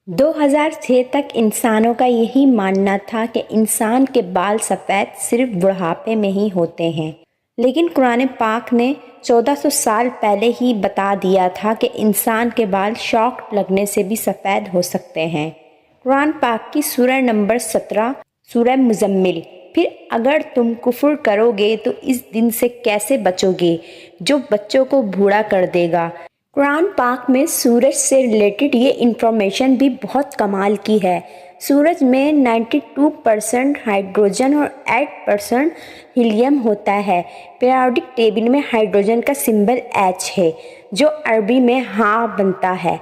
2006 तक इंसानों का यही मानना था कि इंसान के बाल सफ़ेद सिर्फ बुढ़ापे में ही होते हैं, लेकिन कुरान पाक ने 1400 साल पहले ही बता दिया था कि इंसान के बाल शॉक लगने से भी सफ़ेद हो सकते हैं। कुरान पाक की सूरह नंबर 17 सूरह मुज़म्मिल। फिर अगर तुम कुफ्र करोगे तो इस दिन से कैसे बचोगे जो बच्चों को बूढ़ा कर देगा। कुरान पाक में सूरज से रिलेटेड ये इन्फॉर्मेशन भी बहुत कमाल की है। सूरज में 92% हाइड्रोजन और 8% हीलियम होता है। पीरियोडिक टेबल में हाइड्रोजन का सिंबल H है जो अरबी में हाँ बनता है।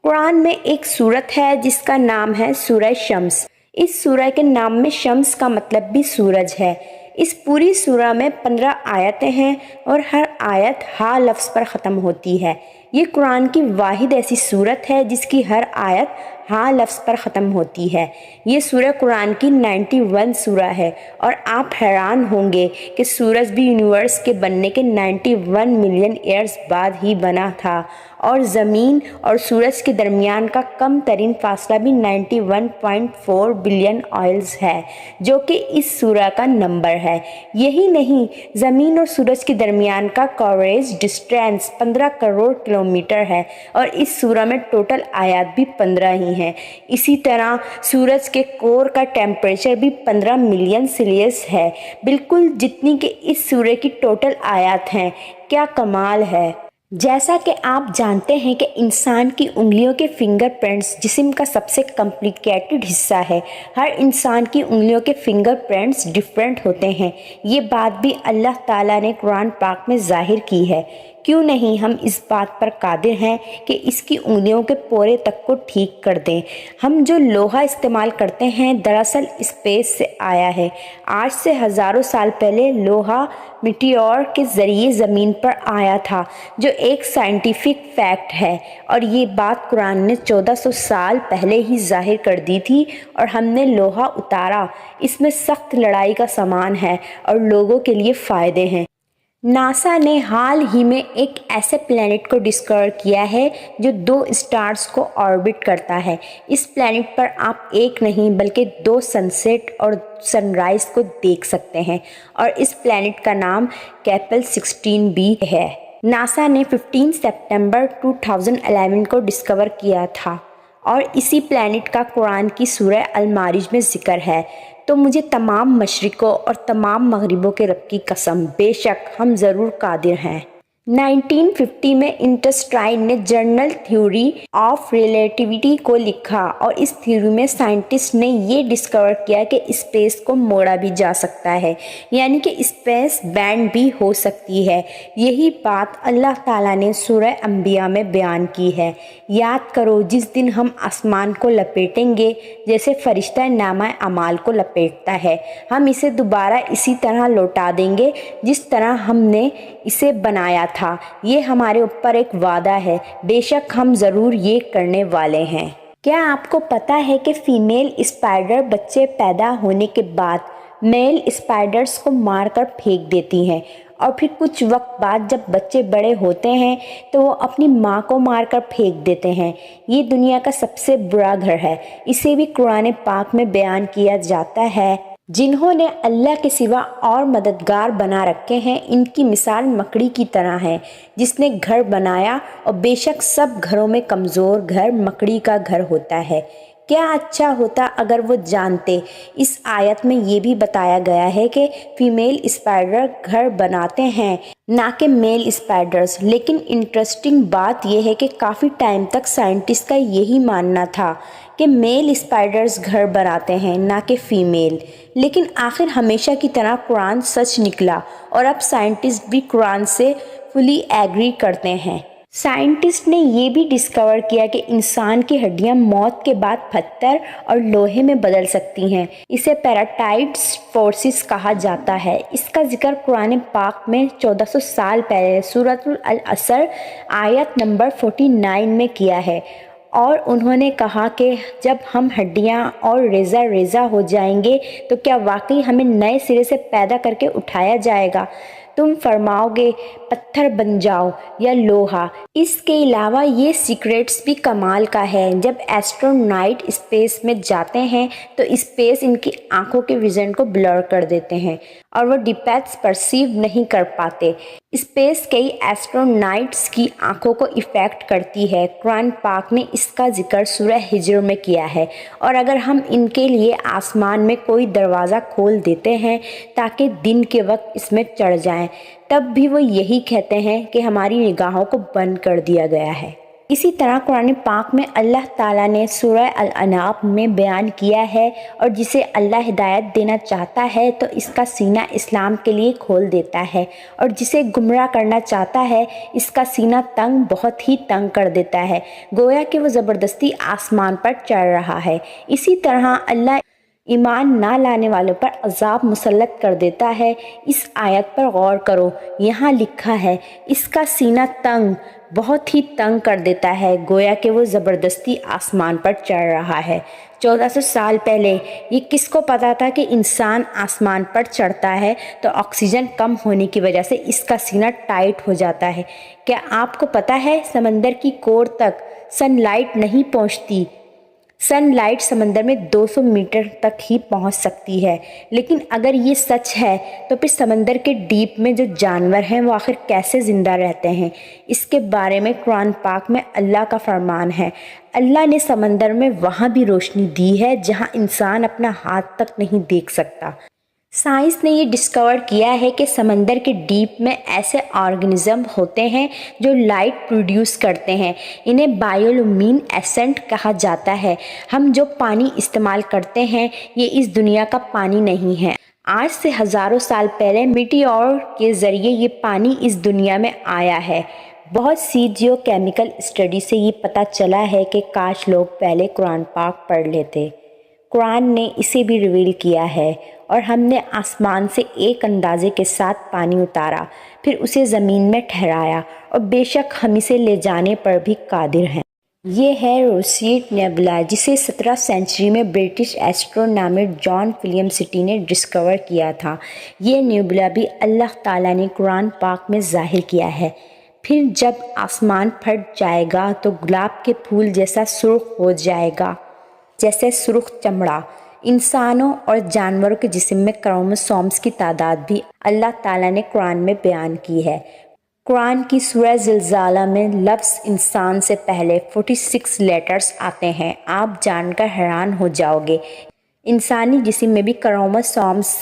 कुरान में एक सूरत है जिसका नाम है सूरह शम्स। इस सूरह के नाम में शम्स का मतलब भी सूरज है। इस पूरी सूरह में 15 आयतें हैं और हर आयत हा लफ्ज़ पर ख़त्म होती है। ये कुरान की वाहिद ऐसी सूरत है जिसकी हर आयत हा लफ्ज़ पर ख़त्म होती है। ये सूरह कुरान की 91 सूरह है और आप हैरान होंगे कि सूरज भी यूनिवर्स के बनने के 91 मिलियन ईयर्स बाद ही बना था और ज़मीन और सूरज के दरमियान का कम तरीन फासला भी 91.4 बिलियन ऑयल्स है जो कि इस सूरह का नंबर है। यही नहीं, ज़मीन और सूरज के दरमियान का कवरेज डिस्टेंस 15 करोड़ किलोमीटर है और इस सूरह में टोटल आयात भी 15 ही हैं। इसी तरह सूरज के कोर का टेम्परेचर भी 15 मिलियन सेल्सियस है, बिल्कुल जितनी कि इस सूरह की टोटल आयात हैं। क्या कमाल है। जैसा कि आप जानते हैं कि इंसान की उंगलियों के फिंगरप्रिंट्स जिस्म का सबसे कॉम्प्लिकेटेड हिस्सा है। हर इंसान की उंगलियों के फिंगरप्रिंट्स डिफरेंट होते हैं। ये बात भी अल्लाह ताला ने कुरान पाक में ज़ाहिर की है। क्यों नहीं हम इस बात पर कादिर हैं कि इसकी उंगलियों के पोरे तक को ठीक कर दें। हम जो लोहा इस्तेमाल करते हैं दरअसल स्पेस से आया है। आज से हज़ारों साल पहले लोहा मीटियोर के ज़रिए ज़मीन पर आया था जो एक साइंटिफिक फैक्ट है और ये बात कुरान ने 1400 साल पहले ही जाहिर कर दी थी और हमने लोहा उतारा। इसमें सख्त लड़ाई का सामान है और लोगों के लिए फ़ायदे हैं। नासा ने हाल ही में एक ऐसे प्लैनेट को डिस्कवर किया है जो 2 स्टार्स को ऑर्बिट करता है। इस प्लैनेट पर आप एक नहीं बल्कि 2 सनसेट और सनराइज़ को देख सकते हैं और इस प्लैनेट का नाम कैपल 16b है। नासा ने 15 सितंबर 2011 को डिस्कवर किया था और इसी प्लैनेट का कुरान की सूरह अल-मारिज में जिक्र है। तो मुझे तमाम मशरिकों और तमाम मगरिबों के रब की कसम, बेशक हम ज़रूर कादिर हैं। 1950 में आइंस्टाइन ने जनरल थ्योरी ऑफ रिलेटिविटी को लिखा और इस थ्योरी में साइंटिस्ट ने ये डिस्कवर किया कि स्पेस को मोड़ा भी जा सकता है, यानी कि स्पेस बैंड भी हो सकती है। यही बात अल्लाह ताला ने सूरह अंबिया में बयान की है। याद करो जिस दिन हम आसमान को लपेटेंगे जैसे फरिश्ता नामा अमाल को लपेटता है, हम इसे दोबारा इसी तरह लौटा देंगे जिस तरह हमने इसे बनाया था। ये हमारे ऊपर एक वादा है, बेशक हम ज़रूर ये करने वाले हैं। क्या आपको पता है कि फीमेल स्पाइडर बच्चे पैदा होने के बाद मेल स्पाइडर्स को मारकर फेंक देती हैं और फिर कुछ वक्त बाद जब बच्चे बड़े होते हैं तो वो अपनी माँ को मारकर फेंक देते हैं। ये दुनिया का सबसे बुरा घर है। इसे भी कुरान पाक में बयान किया जाता है। जिन्होंने अल्लाह के सिवा और मददगार बना रखे हैं इनकी मिसाल मकड़ी की तरह है जिसने घर बनाया और बेशक सब घरों में कमज़ोर घर मकड़ी का घर होता है। क्या अच्छा होता अगर वो जानते। इस आयत में ये भी बताया गया है कि फीमेल स्पाइडर घर बनाते हैं ना कि मेल स्पाइडर्स। लेकिन इंटरेस्टिंग बात यह है कि काफ़ी टाइम तक साइंटिस्ट का यही मानना था कि मेल स्पाइडर्स घर बनाते हैं ना कि फीमेल। लेकिन आखिर हमेशा की तरह कुरान सच निकला और अब साइंटिस्ट भी कुरान से फुली एग्री करते हैं। साइंटिस्ट ने ये भी डिस्कवर किया कि इंसान की हड्डियां मौत के बाद पत्थर और लोहे में बदल सकती हैं। इसे पैराटाइड्स फोर्सिस कहा जाता है। इसका जिक्र कुरान पाक में 1400 साल पहले सूरतुल अल-असर आयत नंबर 49 में किया है और उन्होंने कहा कि जब हम हड्डियां और रेज़ा रेज़ा हो जाएंगे तो क्या वाकई हमें नए सिरे से पैदा करके उठाया जाएगा। تم فرماؤگے پتھر بن جاؤ یا لوہا۔ اس کے علاوہ یہ سیکریٹس بھی کمال کا ہے۔ جب ایسٹرونائٹ اسپیس میں جاتے ہیں تو اسپیس ان کی آنکھوں کے ویژن کو بلر کر دیتے ہیں اور وہ ڈیپتھس پرسیو نہیں کر پاتے۔ اسپیس کئی ایسٹرونائٹس کی آنکھوں کو افیکٹ کرتی ہے۔ قرآن پاک نے اس کا ذکر سورہ ہجر میں کیا ہے، اور اگر ہم ان کے لیے آسمان میں کوئی دروازہ کھول دیتے ہیں تاکہ دن کے وقت اس میں چڑھ جائیں، تب بھی وہ یہی کہتے ہیں کہ ہماری نگاہوں کو بند کر دیا گیا ہے۔ اسی طرح قرآن پاک میں اللہ تعالیٰ نے سورہ الانعام میں بیان کیا ہے، اور جسے اللہ ہدایت دینا چاہتا ہے تو اس کا سینہ اسلام کے لیے کھول دیتا ہے، اور جسے گمراہ کرنا چاہتا ہے اس کا سینہ تنگ، بہت ہی تنگ کر دیتا ہے، گویا کہ وہ زبردستی آسمان پر چڑھ رہا ہے۔ اسی طرح اللہ ایمان نہ لانے والوں پر عذاب مسلط کر دیتا ہے۔ اس آیت پر غور کرو، یہاں لکھا ہے اس کا سینہ تنگ، بہت ہی تنگ کر دیتا ہے، گویا کہ وہ زبردستی آسمان پر چڑھ رہا ہے۔ 1400 سال پہلے یہ کس کو پتا تھا کہ انسان آسمان پر چڑھتا ہے تو آکسیجن کم ہونے کی وجہ سے اس کا سینہ ٹائٹ ہو جاتا ہے۔ کیا آپ کو پتا ہے سمندر کی کور تک سن لائٹ نہیں پہنچتی؟ سن لائٹ سمندر میں 200 میٹر تک ہی پہنچ سکتی ہے۔ لیکن اگر یہ سچ ہے تو پھر سمندر کے ڈیپ میں جو جانور ہیں وہ آخر کیسے زندہ رہتے ہیں؟ اس کے بارے میں قرآن پاک میں اللہ کا فرمان ہے۔ اللہ نے سمندر میں وہاں بھی روشنی دی ہے جہاں انسان اپنا ہاتھ تک نہیں دیکھ سکتا۔ سائنس نے یہ ڈسکور کیا ہے کہ سمندر کے ڈیپ میں ایسے آرگنزم ہوتے ہیں جو لائٹ پروڈیوس کرتے ہیں۔ انہیں بایولومین ایسنٹ کہا جاتا ہے۔ ہم جو پانی استعمال کرتے ہیں یہ اس دنیا کا پانی نہیں ہے۔ آج سے ہزاروں سال پہلے میٹیور کے ذریعے یہ پانی اس دنیا میں آیا ہے۔ بہت سی جیو کیمیکل اسٹڈی سے یہ پتہ چلا ہے کہ کاش لوگ پہلے قرآن پاک پڑھ لیتے۔ قرآن نے اسے بھی ریویل کیا ہے، اور ہم نے آسمان سے ایک اندازے کے ساتھ پانی اتارا، پھر اسے زمین میں ٹھہرایا، اور بے شک ہم اسے لے جانے پر بھی قادر ہیں۔ یہ ہے روسیٹ نیبولا، جسے 17 سینچری میں برٹش ایسٹرونامر جان فلمسٹی نے ڈسکور کیا تھا۔ یہ نیبولا بھی اللہ تعالیٰ نے قرآن پاک میں ظاہر کیا ہے۔ پھر جب آسمان پھٹ جائے گا تو گلاب کے پھول جیسا سرخ ہو جائے گا، جیسے سرخ چمڑا۔ انسانوں اور جانوروں کے جسم میں کروموسومز کی تعداد بھی اللہ تعالیٰ نے قرآن میں بیان کی ہے۔ قرآن کی سورہ زلزالہ میں لفظ انسان سے پہلے 46 لیٹرز آتے ہیں۔ آپ جان کر حیران ہو جاؤ گے، انسانی جسم میں بھی کروموسومز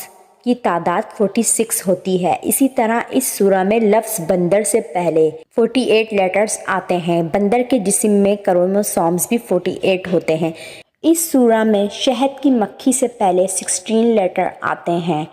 کی تعداد 46 ہوتی ہے۔ اسی طرح اس سورہ میں لفظ بندر سے پہلے 48 لیٹرز آتے ہیں۔ بندر کے جسم میں کروموسومز بھی 48 ہوتے ہیں۔ اس سورہ میں شہد کی مکھی سے پہلے 16 لیٹر آتے ہیں۔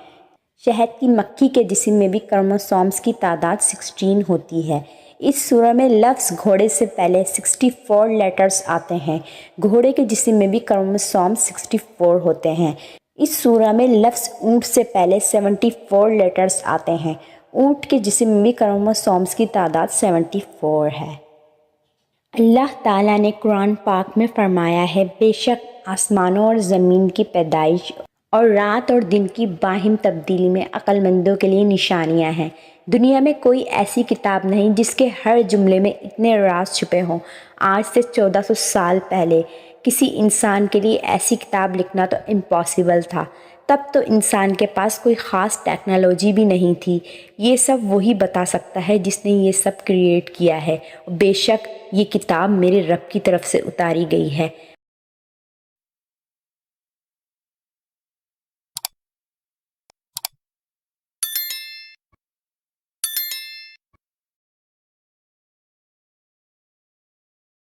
شہد کی مکھی کے جسم میں بھی کروموسومز کی تعداد 16 ہوتی ہے۔ اس سورہ میں لفظ گھوڑے سے پہلے 64 لیٹرز آتے ہیں۔ گھوڑے کے جسم میں بھی کروموسومز 64 ہوتے ہیں۔ اس سورہ میں لفظ اونٹ سے پہلے 74 لیٹرز آتے ہیں۔ اونٹ کے جسم میں بھی کروموسومز کی تعداد 74 ہے۔ اللہ تعالیٰ نے قرآن پاک میں فرمایا ہے، بے شک آسمانوں اور زمین کی پیدائش اور رات اور دن کی باہم تبدیلی میں عقل مندوں کے لیے نشانیاں ہیں۔ دنیا میں کوئی ایسی کتاب نہیں جس کے ہر جملے میں اتنے راز چھپے ہوں۔ آج سے 1400 سال پہلے کسی انسان کے لیے ایسی کتاب لکھنا تو امپاسبل تھا۔ تب تو انسان کے پاس کوئی خاص ٹیکنالوجی بھی نہیں تھی۔ یہ سب وہی بتا سکتا ہے جس نے یہ سب کریٹ کیا ہے۔ بے شک یہ کتاب میرے رب کی طرف سے اتاری گئی ہے۔